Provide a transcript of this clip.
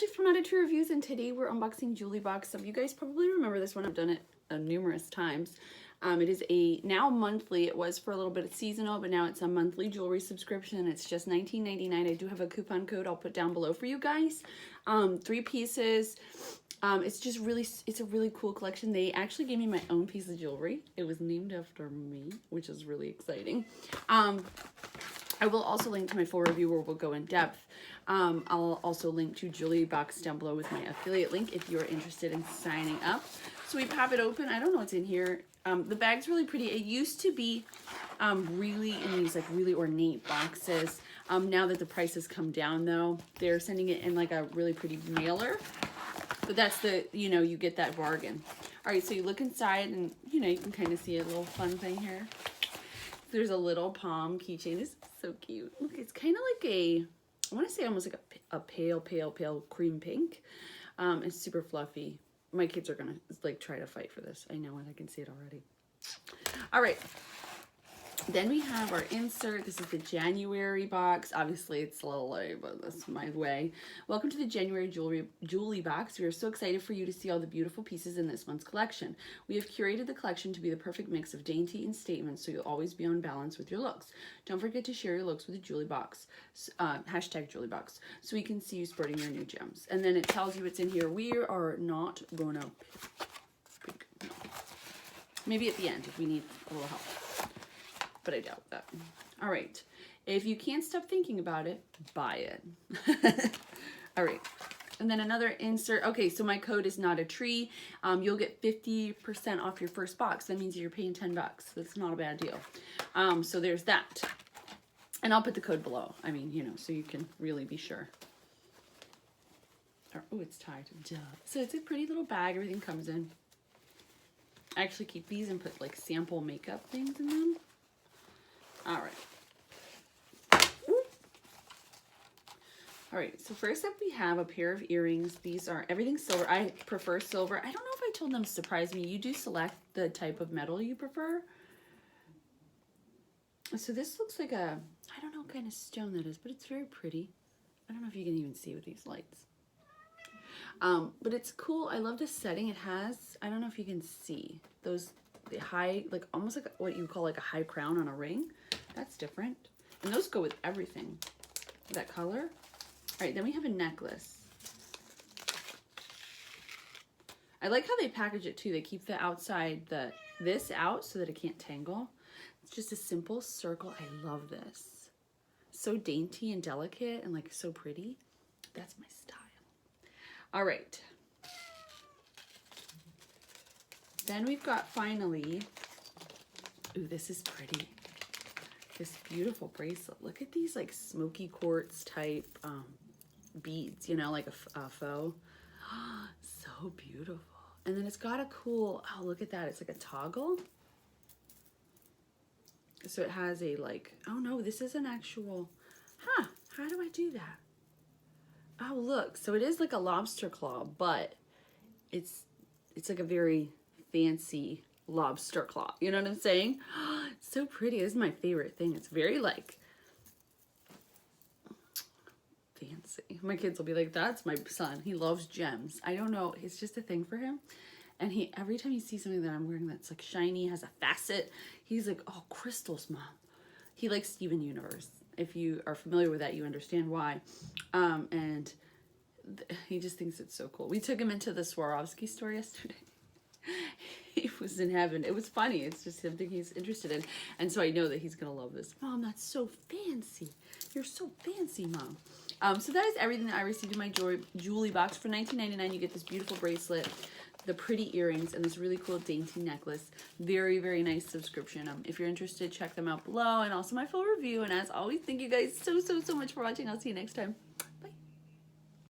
Ashley from Not a True Reviews, and today we're unboxing Jewlybox. Some of you guys probably remember this one. I've done it numerous times. It is a now monthly. It was for a little bit of seasonal, but now it's a monthly jewelry subscription. It's just $19.99. I do have a coupon code I'll put down below for you guys. 3 pieces. It's just really, it's a really cool collection. They actually gave me my own piece of jewelry. It was named after me, which is really exciting. I will also link to my full review where we'll go in depth. I'll also link to Jewlybox down below with my affiliate link if you're interested in signing up. So we pop it open. I don't know what's in here. The bag's really pretty. It used to be really in these like really ornate boxes. Now that the price has come down though, they're sending it in like a really pretty mailer. But that's the, you know, you get that bargain. All right, so you look inside and, you know, you can kind of see a little fun thing here. There's a little palm keychain. This is so cute. Look, it's kind of like a, I want to say almost like a pale cream pink. It's super fluffy. My kids are going to like try to fight for this. I know it. I can see it already. All right. Then we have our insert. This is the January box. Obviously, it's a little late, but that's my way. Welcome to the January Jewlybox. We are so excited for you to see all the beautiful pieces in this month's collection. We have curated the collection to be the perfect mix of dainty and statement, so you'll always be on balance with your looks. Don't forget to share your looks with the Jewlybox, hashtag Jewlybox, so we can see you sporting your new gems. And then it tells you what's in here. We are not going to pick, no. Maybe at the end if we need a little help. But I doubt that. All right. If you can't stop thinking about it, buy it. All right. And then another insert. Okay, so my code is not a tree. You'll get 50% off your first box. That means you're paying $10. That's not a bad deal. So there's that. And I'll put the code below. I mean, you know, so you can really be sure. Oh, it's tied. Duh. So it's a pretty little bag. Everything comes in. I actually keep these and put like sample makeup things in them. All right. All right, so first up we have a pair of earrings. These are everything silver. I prefer silver. I don't know if I told them to surprise me. You do select the type of metal you prefer. So this looks like a, I don't know what kind of stone that is, but it's very pretty. I don't know if you can even see with these lights. But it's cool. I love this setting. It has, I don't know if you can see those high, like almost like what you call like a high crown on a ring. That's different. And those go with everything. That color. All right, then we have a necklace. I like how they package it too. They keep the outside, this out so that it can't tangle. It's just a simple circle. I love this. So dainty and delicate and like so pretty. That's my style. All right. Then we've got finally, ooh, this is pretty. This beautiful bracelet. Look at these like smoky quartz type beads, you know, like a faux. So beautiful. And then it's got a cool, oh, look at that. It's like a toggle. So it has a like, oh no, this is an actual, how do I do that? Oh, look. So it is like a lobster claw, but it's like a very fancy lobster claw. You know what I'm saying? It's so pretty. This is my favorite thing. It's very like fancy. My kids will be like, that's my son. He loves gems. I don't know. It's just a thing for him. And he, every time he sees something that I'm wearing that's like shiny, has a facet, he's like, oh, crystals, Mom. He likes Steven Universe. If you are familiar with that, you understand why. And he just thinks it's so cool. We took him into the Swarovski store yesterday. He was in heaven. It was funny. It's just something he's interested in. And so I know that he's going to love this. Mom, that's so fancy. You're so fancy, Mom. So that is everything that I received in my Jewlybox. For $19.99, you get this beautiful bracelet, the pretty earrings, and this really cool dainty necklace. Very, very nice subscription. If you're interested, check them out below, and also my full review. And as always, thank you guys so much for watching. I'll see you next time.